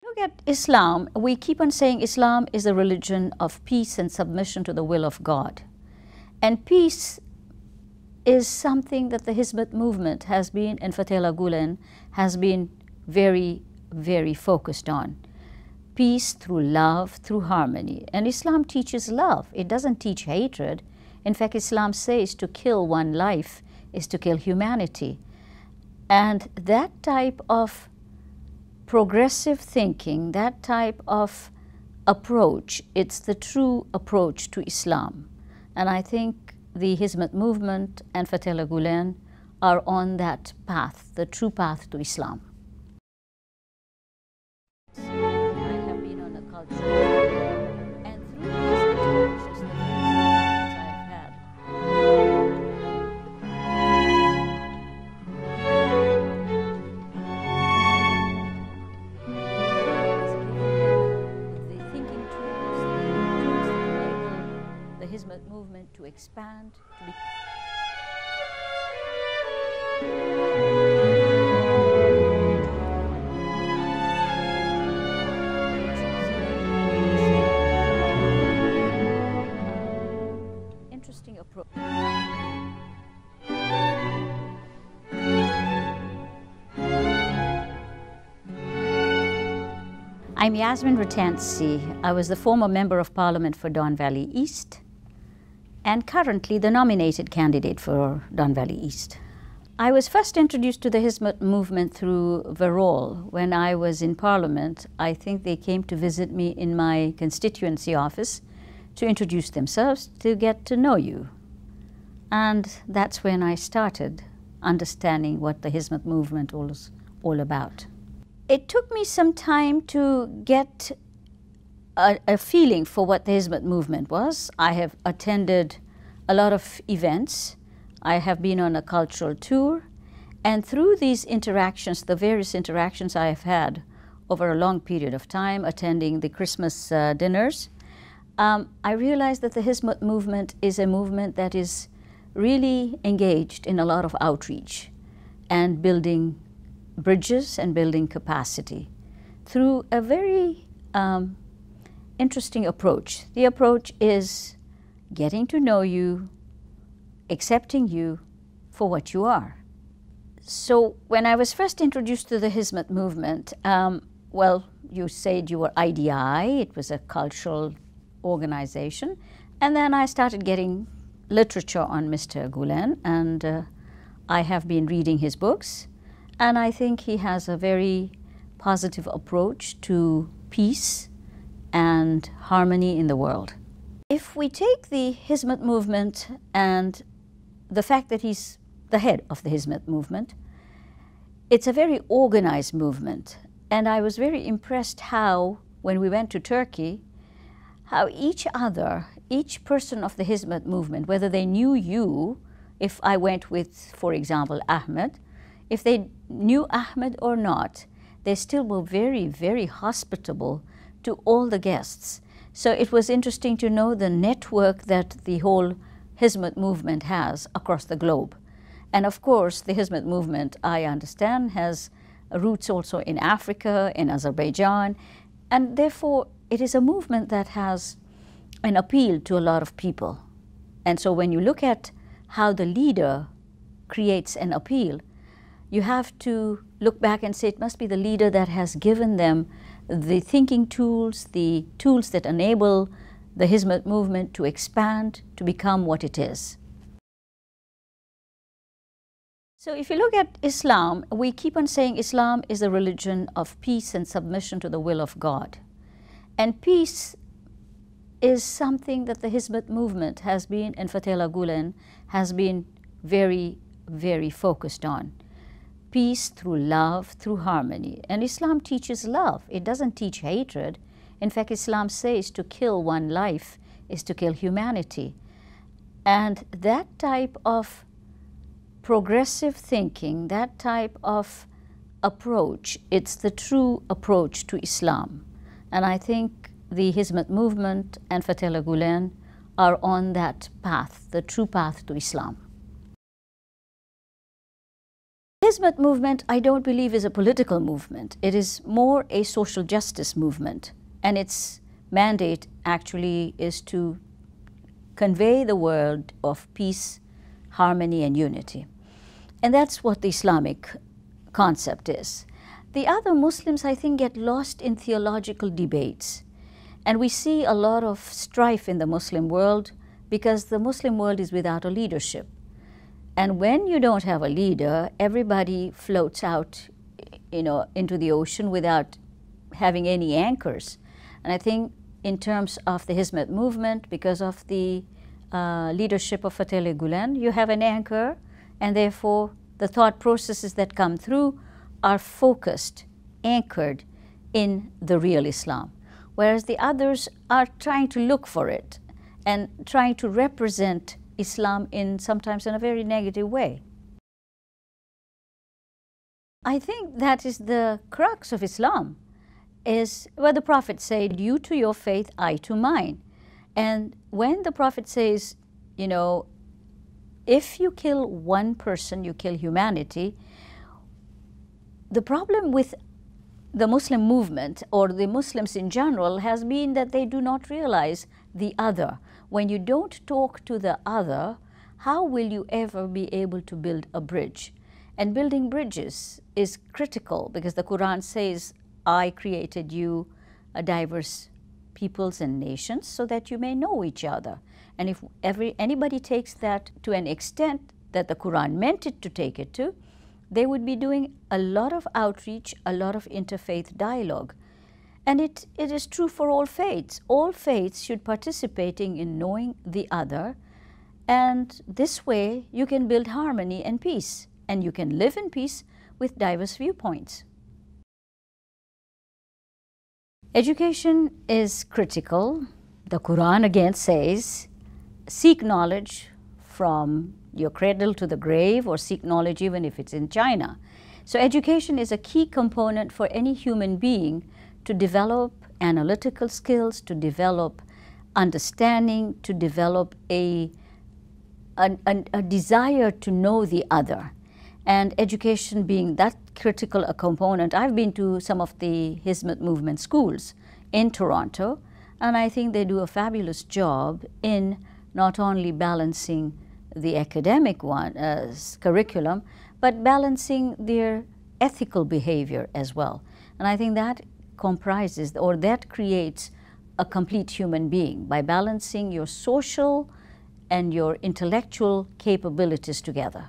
Look at Islam. We keep on saying Islam is a religion of peace and submission to the will of God. And peace is something that the Hizmet movement has been, and Fethullah Gulen has been very, very focused on. Peace through love, through harmony. And Islam teaches love. It doesn't teach hatred. In fact, Islam says to kill one life is to kill humanity. And that type of progressive thinking, that type of approach, it's the true approach to Islam. And I think the Hizmet movement and Fethullah Gulen are on that path, the true path to Islam. I have been on a culture, and through these interactions, the interactions I have had, the thinking tools that enable the Hizmet movement to expand, to be interesting approach. I'm Yasmin Ratansi. I was the former Member of Parliament for Don Valley East and currently the nominated candidate for Don Valley East. I was first introduced to the Hizmet movement through Verrall. When I was in Parliament, I think they came to visit me in my constituency office to introduce themselves, to get to know you. And that's when I started understanding what the Hizmet movement was all about. It took me some time to get a feeling for what the Hizmet movement was. I have attended a lot of events. I have been on a cultural tour. And through these interactions, the various interactions I have had over a long period of time, attending the Christmas dinners, I realized that the Hizmet movement is a movement that is really engaged in a lot of outreach and building bridges and building capacity through a very interesting approach. The approach is getting to know you, accepting you for what you are. So when I was first introduced to the Hizmet movement, well, you said you were IDI, it was a cultural organization, and then I started getting literature on Mr. Gulen, and I have been reading his books, and I think he has a very positive approach to peace and harmony in the world. If we take the Hizmet movement and the fact that he's the head of the Hizmet movement, it's a very organized movement. And I was very impressed how, when we went to Turkey, how each person of the Hizmet movement, whether they knew you, if I went with, for example, Ahmed, if they knew Ahmed or not, they still were very, very hospitable to all the guests. So it was interesting to know the network that the whole Hizmet movement has across the globe. And of course, the Hizmet movement, I understand, has roots also in Africa, in Azerbaijan, and therefore it is a movement that has an appeal to a lot of people. And so when you look at how the leader creates an appeal, you have to look back and say it must be the leader that has given them the thinking tools, the tools that enable the Hizmet movement to expand, to become what it is. So if you look at Islam, we keep on saying Islam is a religion of peace and submission to the will of God. And peace is something that the Hizmet movement has been, and Fethullah Gulen has been very, very focused on. Peace through love, through harmony. And Islam teaches love. It doesn't teach hatred. In fact, Islam says to kill one life is to kill humanity. And that type of progressive thinking, that type of approach, it's the true approach to Islam. And I think the Hizmet movement and Fethullah Gulen are on that path, the true path to Islam. Hizmet movement, I don't believe, is a political movement. It is more a social justice movement, and its mandate actually is to convey the word of peace, harmony, and unity. And that's what the Islamic concept is. The other Muslims, I think, get lost in theological debates. And we see a lot of strife in the Muslim world because the Muslim world is without a leadership. And when you don't have a leader, everybody floats out, into the ocean without having any anchors. And I think in terms of the Hizmet movement, because of the leadership of Fethullah Gulen, you have an anchor, and therefore the thought processes that come through are focused, anchored in the real Islam. Whereas the others are trying to look for it and trying to represent Islam sometimes in a very negative way. I think that is the crux of Islam, is where the Prophet said, "You to your faith, I to mine." And when the Prophet says, if you kill one person, you kill humanity, the problem with the Muslim movement or the Muslims in general has been that they do not realize the other. When you don't talk to the other, how will you ever be able to build a bridge? And building bridges is critical because the Quran says, "I created you a diverse peoples and nations so that you may know each other." And if anybody takes that to an extent that the Quran meant it to take it to, they would be doing a lot of outreach, a lot of interfaith dialogue. And it is true for all faiths. All faiths should participating in knowing the other, and this way you can build harmony and peace, and you can live in peace with diverse viewpoints. Education is critical. The Quran again says, seek knowledge from your cradle to the grave, or seek knowledge even if it's in China. So education is a key component for any human being to develop analytical skills, to develop understanding, to develop a desire to know the other. And education being that critical a component, I've been to some of the Hizmet movement schools in Toronto, and I think they do a fabulous job in not only balancing the academic curriculum, but balancing their ethical behavior as well. And I think that comprises, or that creates, a complete human being by balancing your social and your intellectual capabilities together.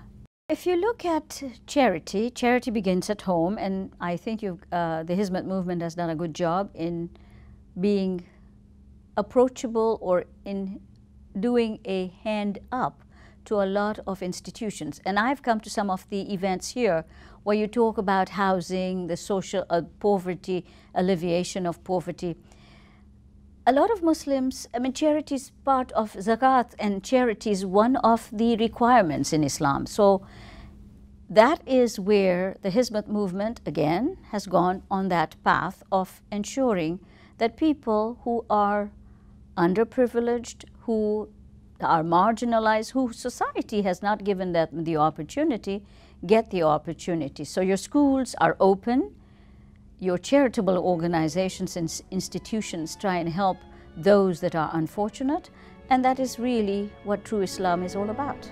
If you look at charity, charity begins at home, and I think the Hizmet movement has done a good job in being approachable or in doing a hand up to a lot of institutions. And I've come to some of the events here where you talk about housing, the social poverty, alleviation of poverty. A lot of Muslims, charity is part of zakat, and charity is one of the requirements in Islam. So that is where the Hizmet movement, again, has gone on that path of ensuring that people who are underprivileged, who are marginalized, who society has not given them the opportunity, get the opportunity. So your schools are open, your charitable organizations and institutions try and help those that are unfortunate, and that is really what true Islam is all about.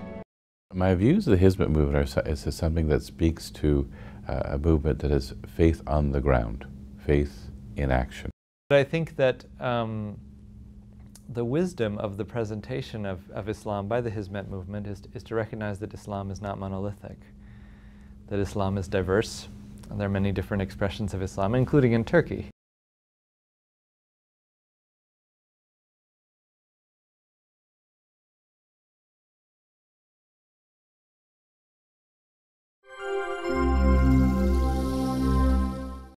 My views of the Hizmet movement is something that speaks to a movement that is faith on the ground, faith in action. I think that the wisdom of the presentation of Islam by the Hizmet movement is to recognize that Islam is not monolithic, that Islam is diverse, and there are many different expressions of Islam, including in Turkey.